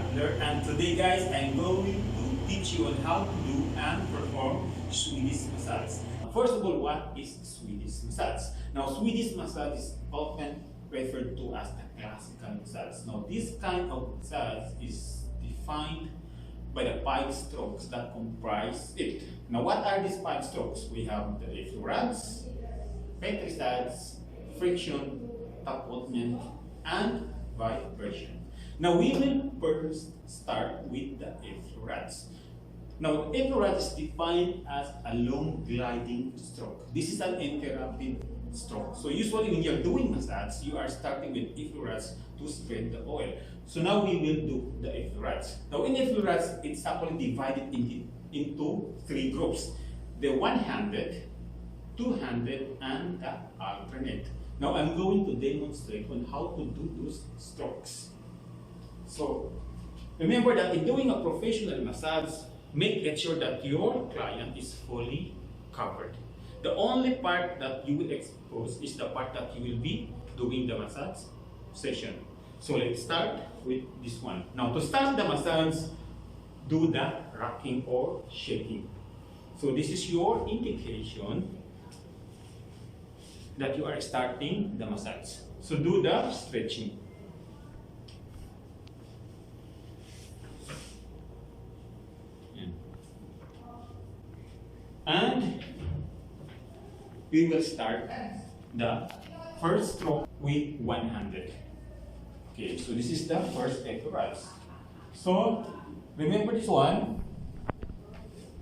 Effleurage, and today guys I'm going to teach you on how to do and perform Swedish massage. First of all, what is Swedish massage? Now Swedish massage is often referred to as the classical massage. Now this kind of massage is defined by the 5 strokes that comprise it. Now what are these 5 strokes? We have the Effleurage, Effleurage, friction, tapotment, and vibration. Now we will first start with the Effleurage. Now Effleurage is defined as a long gliding stroke. This is an interrupted stroke. So usually when you're doing massage, you are starting with Effleurage to spread the oil. So now we will do the Effleurage. Now in Effleurage, it's actually divided into 3 groups. The one-handed, two-handed, and the alternate. Now I'm going to demonstrate on how to do those strokes. So remember that in doing a professional massage, make sure that your client is fully covered. The only part that you will expose is the part that you will be doing the massage session. So let's start with this one. Now to start the massage, do the rocking or shaking. So this is your indication that you are starting the massage. So do the stretching. And we will start the first stroke with one-handed. Okay, so this is the first Effleurage. So remember this one.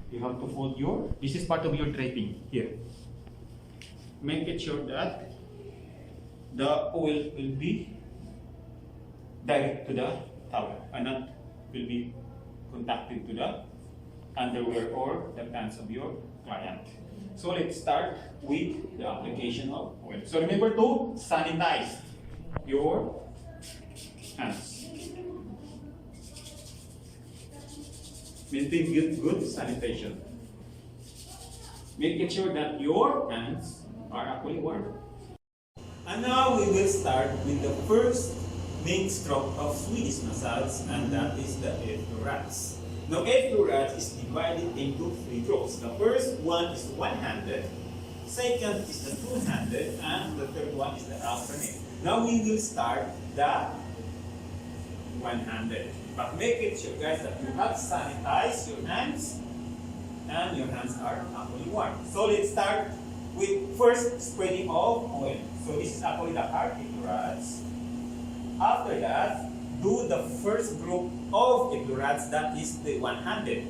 You have to fold this is part of your draping here. Make it sure that the oil will be direct to the towel and not will be contacted to the underwear or the pants of your client. So let's start with the application of oil. So remember to sanitize your hands. Maintain good sanitation. Make sure that your hands are actually warm. And now we will start with the first main stroke of Swedish massage, and that is the Effleurage. Now Effleurage is divided into 3 groups. The first one is one-handed, second is the two-handed, and the third one is the alternate. Now we will start the one-handed. But make it sure guys that you have sanitized your hands and your hands are actually warm. So let's start with first spreading of oil. So this is actually the hard Effleurage. After that, do the first group of Effleurage, that is the one-handed.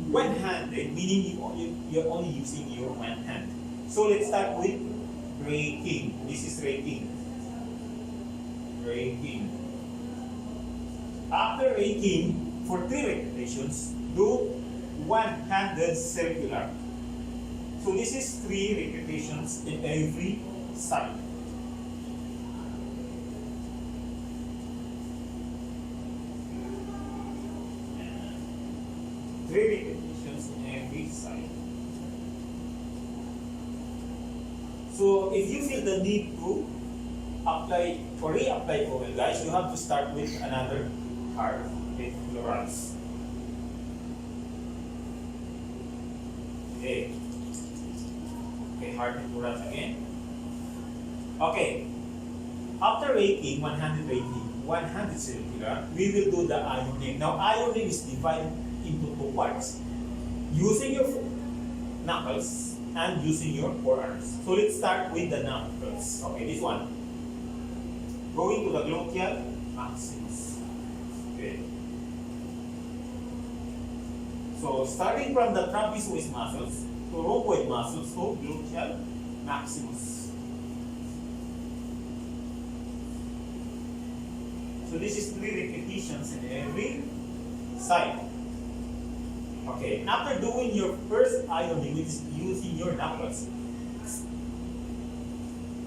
One-handed meaning you're only using your one hand. So let's start with raking. This is raking. Raking. After raking, for 3 repetitions, do one-handed circular. So this is 3 repetitions in every side. And 3 repetitions in every side. So if you feel the need to apply or reapply oil, guys, you have to start with another hard Effleurage. Okay. Okay, hard Effleurage again. Okay. After raking, one-handed raking, one-handed circular, we will do the ironing. Now, ironing is divided into 2 parts. Using your knuckles and using your forearms. So let's start with the knuckles. Okay, this one. Going to the gluteal maximus. Okay. So starting from the trapezoid muscles to rhomboid muscles to gluteal maximus. So this is 3 repetitions in every side. Okay, after doing your first ironing, which is using your knuckles,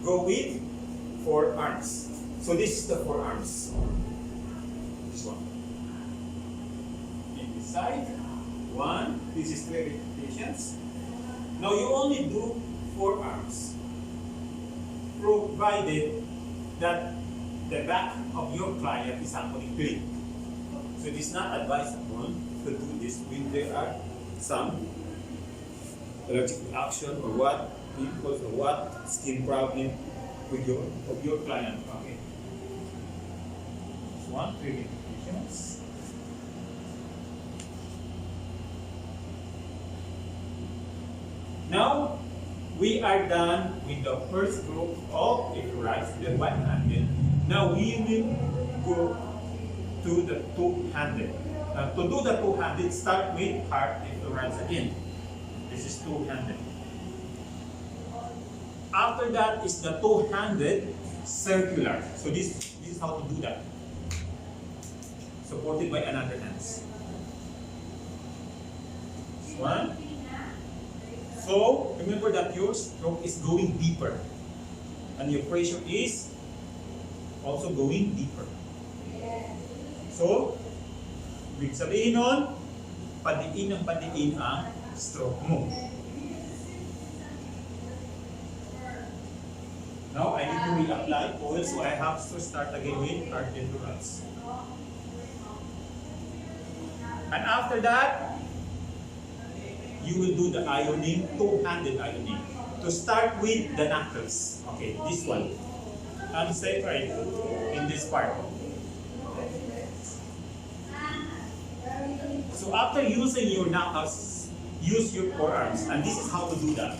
go with forearms. So this is the forearms. This one. In this side, 1. This is 3 repetitions. Now you only do forearms, provided that the back of your client is actually clean. So it is not advisable to do this when there are some allergic reaction or what pimples or what skin problem with your client. Okay. This one, purifications. Now we are done with the first group of Effleurage, the one-handed. Now we will go to the two-handed. To do the two-handed, start with hard Effleurage again. This is two-handed. After that is the two-handed circular. So this is how to do that. Supported by another hands. This one. So remember that your stroke is going deeper. And your pressure is also going deeper. So, ibig sabihin nun, padiin ng padiin ang stroke mo. Now, I need to reapply oil, so I have to start again with hard Effleurage. And after that, you will do the ironing, two-handed ironing. To start with the knuckles. Okay, this one. I'm separate in this part. So after using your knuckles, use your forearms. And this is how to do that.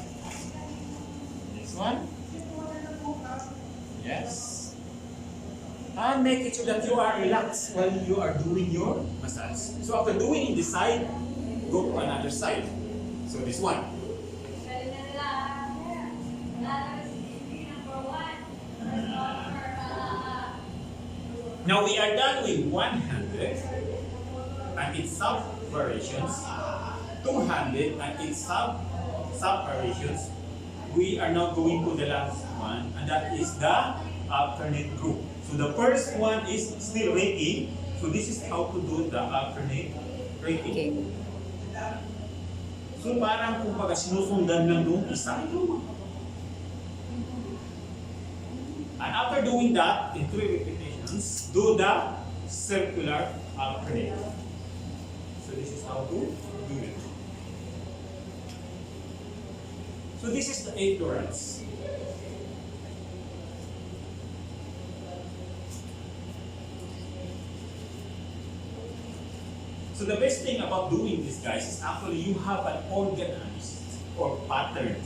This one. Yes. And make it sure that you are relaxed while you are doing your massage. So after doing this side, go to another side. So this one. Now we are done with one-handed and its sub-variations, two-handed and its sub-variations. We are now going to the last one, and that is the alternate group. So the first one is still raking. So this is how to do the alternate raking. Okay. So parang kumbaga sinusundan lang nung isa. And after doing that, in 3 repetitions, do the circular alternate. So this is how to do it. So this is the Effleurage. So the best thing about doing this, guys, is actually you have an organized or patterned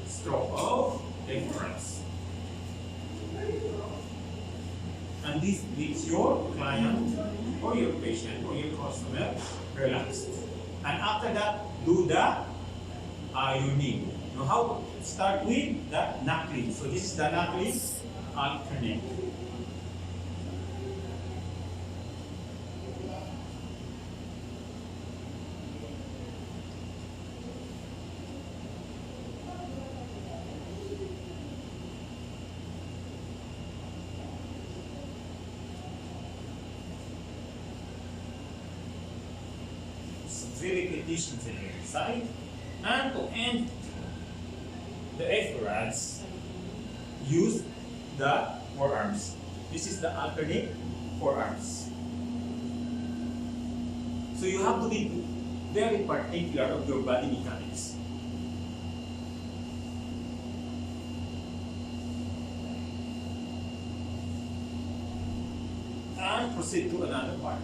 stroke of Effleurage. And this makes your client or your patient or your customer relaxed. And after that, do the ironing. Now how to start with the knuckling. So this is the knuckling alternate. So 3 repetitions in every side. And to end the Effleurage, use the forearms. This is the alternate forearms. So you have to be very particular of your body mechanics. And proceed to another part.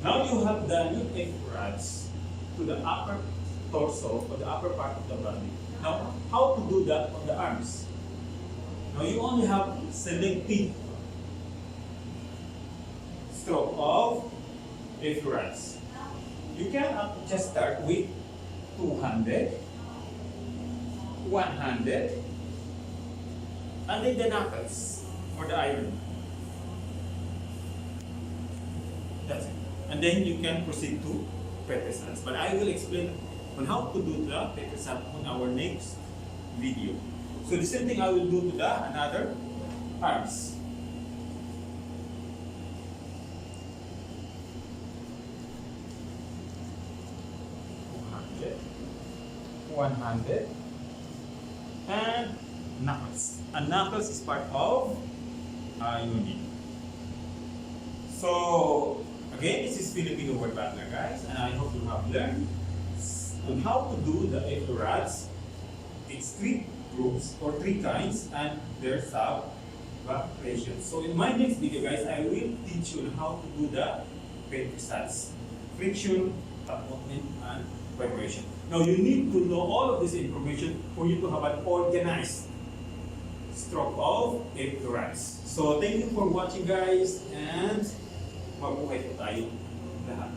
Now you have the new Effleurage to the upper torso or the upper part of the body. Now, how to do that on the arms? Now you only have selective stroke of Effleurage. You can just start with two-handed, one-handed, and then the knuckles or the iron. That's it. And then you can proceed to pepper-sans. But I will explain on how to do the pepper-sans on our next video. So the same thing I will do to the another arms. one-handed, and knuckles. And knuckles is part of unit. So, again, this is Filipino word battler, guys, and I hope you have learned on how to do the Effleurage. It's 3 groups or 3 kinds, and their sub variations. So, in my next video, guys, I will teach you on how to do the Effleurage: friction, movement, and vibration. Now, you need to know all of this information for you to have an organized stroke of Effleurage. So, thank you for watching, guys, and mabuhay po tayo lahat.